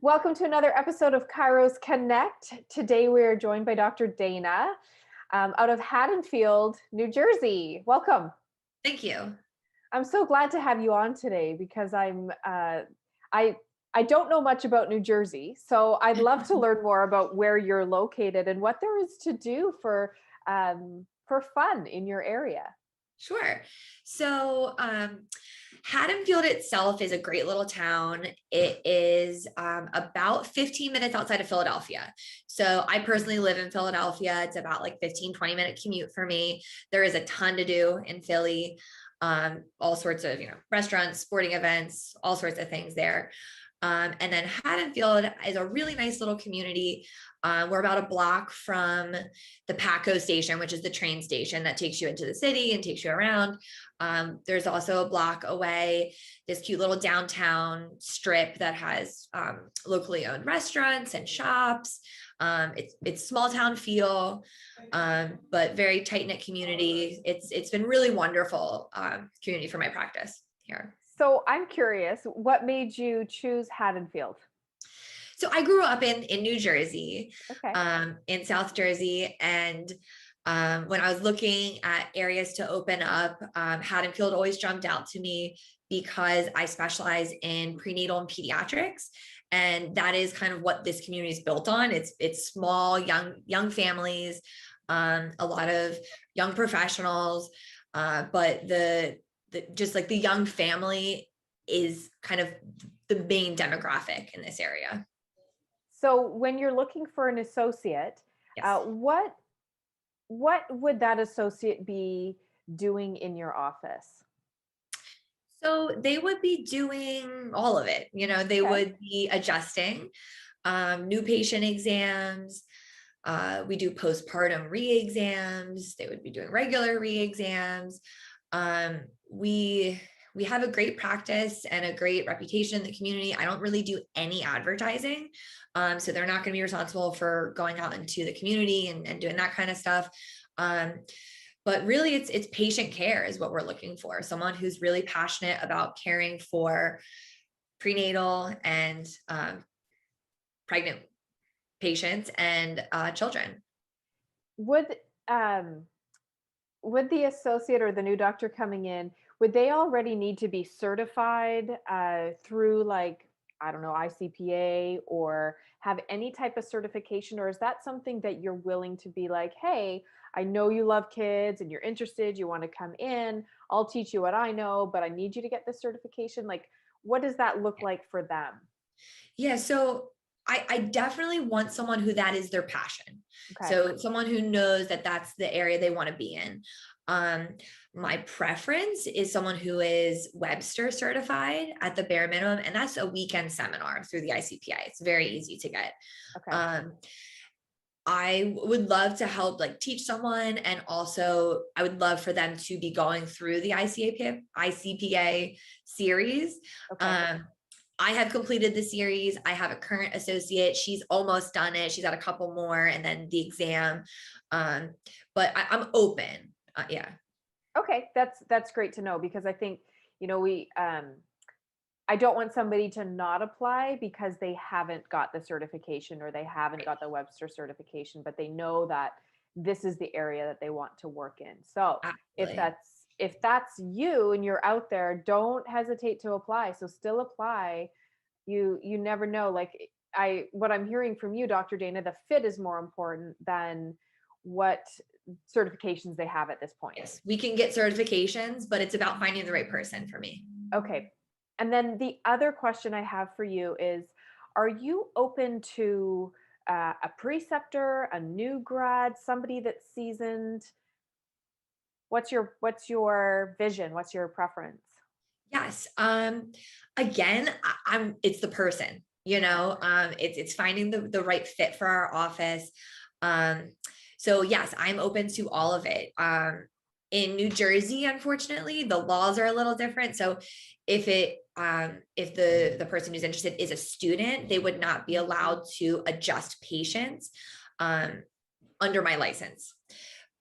Welcome to another episode of Kairos Connect. Today we are joined by Dr. Dana out of Haddonfield, New Jersey. Welcome. Thank you. I'm so glad to have you on today because I don't know much about New Jersey, so I'd love to learn more about where you're located and what there is to do for fun in your area. Sure. So, Haddonfield itself is a great little town. It is about 15 minutes outside of Philadelphia. So I personally live in Philadelphia. It's about like 15-20 minute commute for me. There is a ton to do in Philly. All sorts of, restaurants, sporting events, all sorts of things there. And then Haddonfield is a really nice little community. We're about a block from the Paco station, which is the train station that takes you into the city and takes you around. There's also a block away, this cute little downtown strip that has locally owned restaurants and shops. It's small town feel, but very tight knit community. It's been really wonderful community for my practice here. So I'm curious, what made you choose Haddonfield? So I grew up in New Jersey, Okay. in South Jersey. And when I was looking at areas to open up, Haddonfield always jumped out to me because I specialize in prenatal and pediatrics. And that is kind of what this community is built on. It's small, young families, a lot of young professionals, but just like the young family is kind of the main demographic in this area. So when you're looking for an associate, Yes. what would that associate be doing in your office? So they would be doing all of it. They Okay. would be adjusting new patient exams. We do postpartum re-exams. They would be doing regular re-exams. We have a great practice and a great reputation in the community. I don't really do any advertising. So they're not going to be responsible for going out into the community and doing that kind of stuff. But really it's patient care is what we're looking for. Someone who's really passionate about caring for prenatal and pregnant patients and children. Would the associate or the new doctor coming in, would they already need to be certified through, like, I don't know, ICPA, or have any type of certification? Or is that something that you're willing to be like, hey, I know you love kids and you're interested, you want to come in, I'll teach you what I know, but I need you to get this certification? Like, what does that look like for them? Yeah, so I definitely want someone who that is their passion. Okay. So someone who knows that that's the area they want to be in. My preference is someone who is Webster certified at the bare minimum, and that's a weekend seminar through the ICPI. It's very easy to get. Okay. I would love to help like teach someone, and also I would love for them to be going through the ICPA series. Okay. I have completed the series. I have a current associate. She's almost done it. She's got a couple more and then the exam. But I'm open. Yeah. Okay, that's great to know, because I think, we I don't want somebody to not apply because they haven't got the certification or they haven't got the Webster certification, but they know that this is the area that they want to work in. So if Absolutely. that's you and you're out there, don't hesitate to apply. So still apply. You never know. Like, what I'm hearing from you, Dr. Dana, the fit is more important than what certifications they have at this point. Yes, we can get certifications, but it's about finding the right person for me. Okay. And then the other question I have for you is, are you open to a preceptor, a new grad, somebody that's seasoned? What's your vision? What's your preference? Yes. Again, it's the person, it's finding the right fit for our office. So yes, I'm open to all of it. In New Jersey, unfortunately, the laws are a little different. So if the person who's interested is a student, they would not be allowed to adjust patients under my license.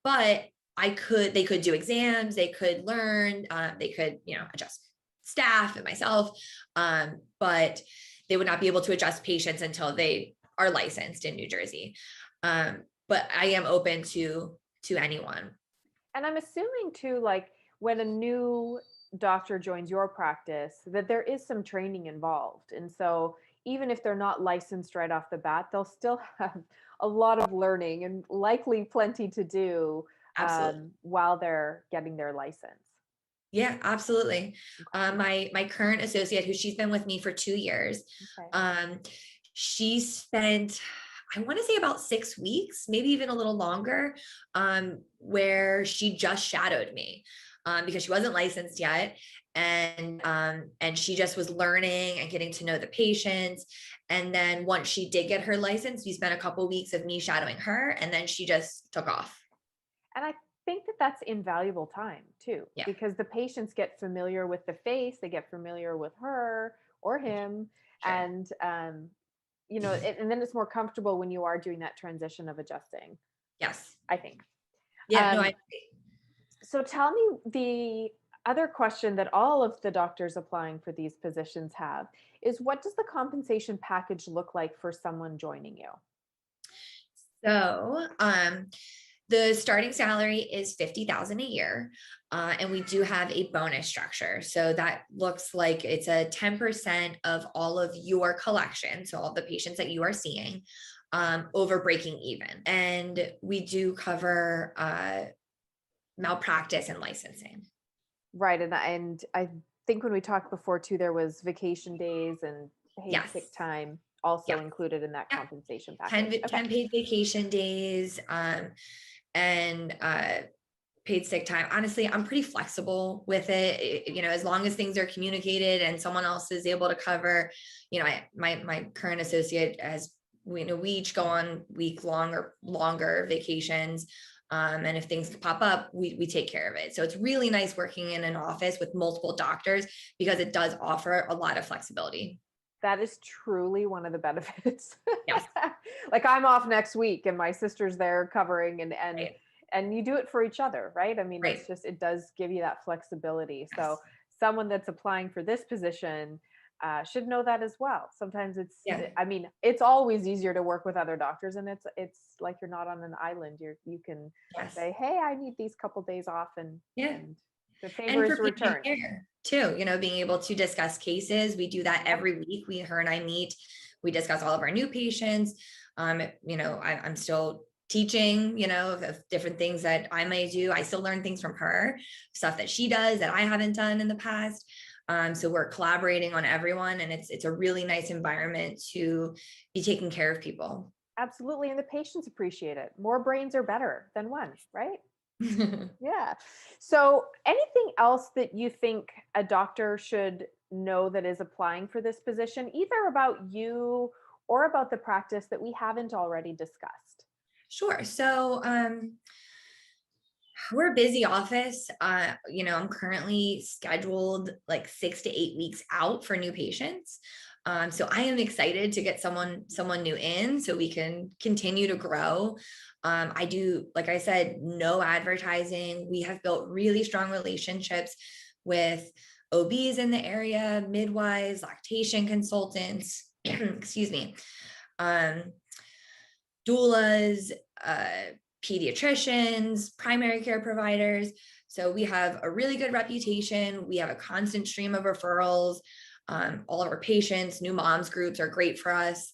But they could do exams, they could learn, they could, adjust staff and myself. But they would not be able to adjust patients until they are licensed in New Jersey. But I am open to anyone. And I'm assuming too, like when a new doctor joins your practice, that there is some training involved. And so even if they're not licensed right off the bat, they'll still have a lot of learning and likely plenty to do Absolutely. while they're getting their license. Yeah, absolutely. Okay. My current associate, who she's been with me for 2 years, Okay. she spent, I want to say about 6 weeks, maybe even a little longer, where she just shadowed me, because she wasn't licensed yet. And she just was learning and getting to know the patients. And then once she did get her license, we spent a couple of weeks of me shadowing her, and then she just took off. And I think that that's invaluable time too, Yeah. because the patients get familiar with the face, they get familiar with her or him, Sure. and and then it's more comfortable when you are doing that transition of adjusting, Yes. I think. Yeah. No, Um, so tell me, the other question that all of the doctors applying for these positions have is, what does the compensation package look like for someone joining you? So, the starting salary is 50,000 a year, and we do have a bonus structure. So that looks like it's a 10% of all of your collection, so all the patients that you are seeing, over breaking even. And we do cover malpractice and licensing. Right, and I think when we talked before too, there was vacation days and paid Yes. sick time also Yeah. included in that Yeah. compensation 10, package. Okay. 10 paid vacation days, and paid sick time. Honestly, I'm pretty flexible with it. As long as things are communicated and someone else is able to cover, my current associate has, we each go on week long or longer vacations. And if things pop up, we take care of it. So it's really nice working in an office with multiple doctors, because it does offer a lot of flexibility. That is truly one of the benefits. Yes. Like I'm off next week and my sister's there covering, and Right. and you do it for each other, right? I mean, Right. it's just, it does give you that flexibility. So Yes. someone that's applying for this position should know that as well. Sometimes Yeah. I mean, it's always easier to work with other doctors, and it's like you're not on an island. You can Yes. say, hey, I need these couple days off, Yeah. and the And favor for is patient returned. care too, being able to discuss cases. We do that Yep. every week. Her and I meet, we discuss all of our new patients. I'm still teaching, of different things that I may do. I still learn things from her, stuff that she does that I haven't done in the past. So we're collaborating on everyone, and it's a really nice environment to be taking care of people. Absolutely. And the patients appreciate it. More brains are better than one, right? Yeah. So, anything else that you think a doctor should know that is applying for this position, either about you or about the practice, that we haven't already discussed? Sure. So, we're a busy office. I'm currently scheduled like 6 to 8 weeks out for new patients. So I am excited to get someone new in so we can continue to grow. I do, like I said, no advertising. We have built really strong relationships with OBs in the area, midwives, lactation consultants, excuse me, um, doulas, pediatricians, primary care providers. So we have a really good reputation. We have a constant stream of referrals. All of our patients, new moms groups are great for us.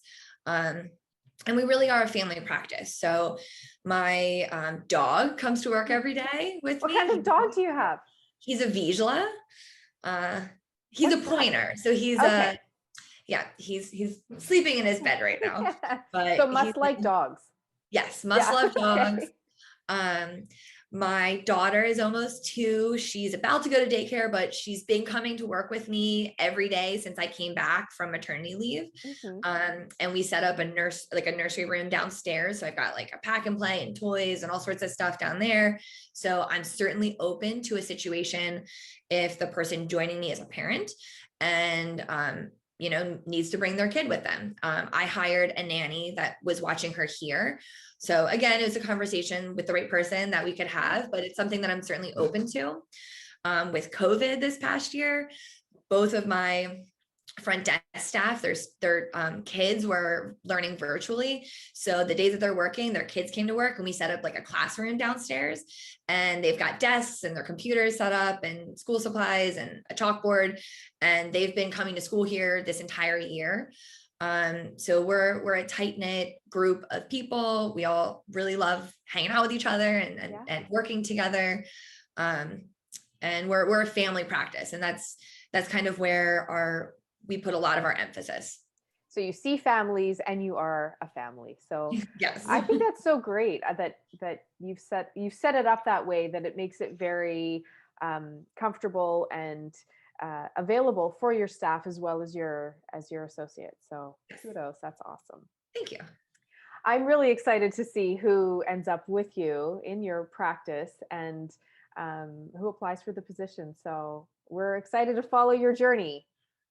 And we really are a family practice. So my dog comes to work every day with What me. kind of dog do you have? He's a Vizsla. He's a What's that? pointer. So he's Okay. he's sleeping in his bed right now, So but must like dogs. yes, must Yeah. love dogs. Okay. Um, my daughter is almost 2. She's about to go to daycare, but she's been coming to work with me every day since I came back from maternity leave. Hmm. And we set up a nursery room downstairs. So I've got like a pack and play and toys and all sorts of stuff down there. So I'm certainly open to a situation if the person joining me is a parent and, needs to bring their kid with them. I hired a nanny that was watching her here. So again, it was a conversation with the right person that we could have, but it's something that I'm certainly open to. With COVID this past year, both of my front desk staff, their kids were learning virtually. So the days that they're working, their kids came to work, and we set up like a classroom downstairs, and they've got desks and their computers set up and school supplies and a chalkboard. And they've been coming to school here this entire year. So we're a tight knit group of people. We all really love hanging out with each other and working together. And we're a family practice, and that's kind of where we put a lot of our emphasis. So you see families and you are a family. So Yes. I think that's so great that you've set it up that way, that it makes it very comfortable and available for your staff as well as your associates. So kudos, that's awesome. Thank you. I'm really excited to see who ends up with you in your practice and who applies for the position. So we're excited to follow your journey.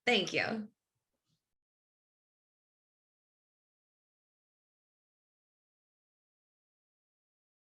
Thank you.